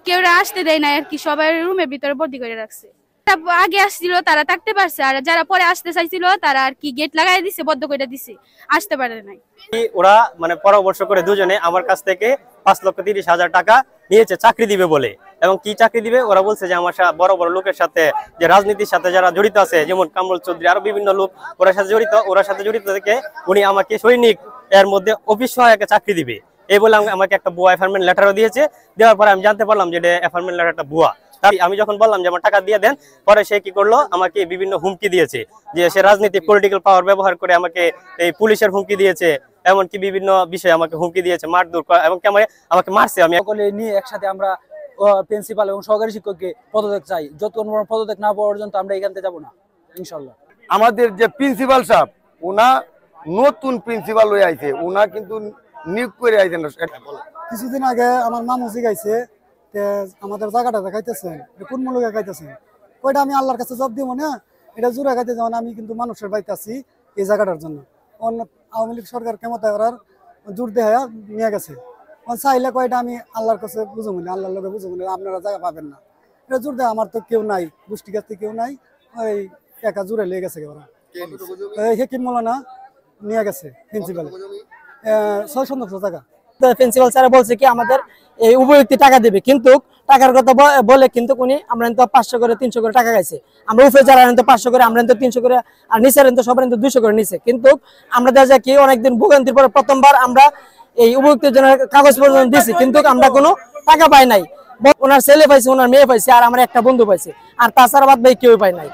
কেউ আসতে দেয় না আর কি, সবাই রুমের ভিতরে বন্দি করে রাখছে। আগে আসছিল তারা থাকতে পারছে, আর যারা পরে আসতে চাইছিল তারা আর কি গেট লাগাই দিছে, বন্ধ করে দিছে, আসতে পারে নাই। ওরা মানে পরামর্শ করে দুজনে আমার কাছ থেকে 5,30,000 টাকা নিয়েছে চাকরি দিবে বলে। এবং কি চাকরি দিবে ওরা বলছে যে আমার বড় বড় লোকের সাথে, যে রাজনীতির সাথে যারা জড়িত আছে, যেমন কামরুল চৌধুরী, আরো বিভিন্ন লোক ওরা সাথে জড়িত থেকে উনি আমাকে সৈনিক এর মধ্যে অফিস সহায়কে চাকরি দিবে এই বলে আমাকে একটা ভুয়া অ্যাপয়েন্টমেন্ট লেটারও দিয়েছে। দেওয়ার পরে আমি জানতে পারলাম যে অ্যাপয়েন্টমেন্ট লেটারটা ভুয়া। আমি যখন বললাম যে আমার টাকা দিয়ে দেন, পরে সে কি করলো, আমাকে বিভিন্ন হুমকি দিয়েছে যে সে রাজনীতি পলিটিক্যাল পাওয়ার ব্যবহার করে আমাকে এই পুলিশের হুমকি দিয়েছে, এমনকি বিভিন্ন বিষয়ে আমাকে হুমকি দিয়েছে, মারধর এবং আমাকে মারছে। আমি সকলে নিয়ে একসাথে আমরা প্রিন্সিপাল এবং সহকারী শিক্ষককে পদত্যাগ চাই। যতক্ষণ পদত্যাগ না পাওয়া পর্যন্ত আমরা এখান থেকে যাবো না ইনশাল্লাহ। আমাদের যে প্রিন্সিপাল সাহেব, ওনা নতুন প্রিন্সিপাল হয়ে আইছে, ওনা কিন্তু নিয়োগ করে আইছেন। কিছুদিন আগে আমার মামু জিগাইছে আমাদের জায়গাটা দেখাইতেছেন, কোন মূল্যে খাইতেছেন, ওইটা আমি আল্লাহর কাছে জব দিব না, এটা জোরে খাইতে যাওয়া। আমি কিন্তু মানুষের বাড়িতে আছি এই জায়গাটার জন্য। আওয়ামী লীগ সরকার ক্ষমতায় করার জোর দেয়া নিয়ে গেছে, চাইলে কয়টা আমি আল্লাহর কাছে বুঝো মনে, আল্লাহর লোকে বুঝো মনে, আপনারা জায়গা পাবেন না, এটা জোর দেয়। আমার তো কেউ নাই, গোষ্ঠী কাছে কেউ নাই, ওই একা জোরে লেগে গেছে। হেকিম মৌলানা নিয়ে গেছে প্রিন্সিপাল 600 টাকা। প্রিন্সিপাল স্যার বলছে কি আমাদের এই উপযুক্ত টাকা দেবে, কিন্তু টাকার কথা বলে কিন্তু উনি আমরা তো 500 করে 300 করে টাকা গাইছে। আমরা উপরে যারা 500 করে, আমরা 300 করে, আর নিচের সবাই 200 করে নিছে। কিন্তু আমরা দেখা যায় কি অনেকদিন ভোগান্তির পরে প্রথমবার আমরা এই উপযুক্তের জন্য কাগজ পর্যন্ত দিছি, কিন্তু আমরা কোনো টাকা পাই নাই। ওনার ছেলে পাইছে, ওনার মেয়ে পাইছে, আর আমার একটা বন্ধু পাইছে, আর তাছাড়া বাদ ভাই কেউ পাই নাই।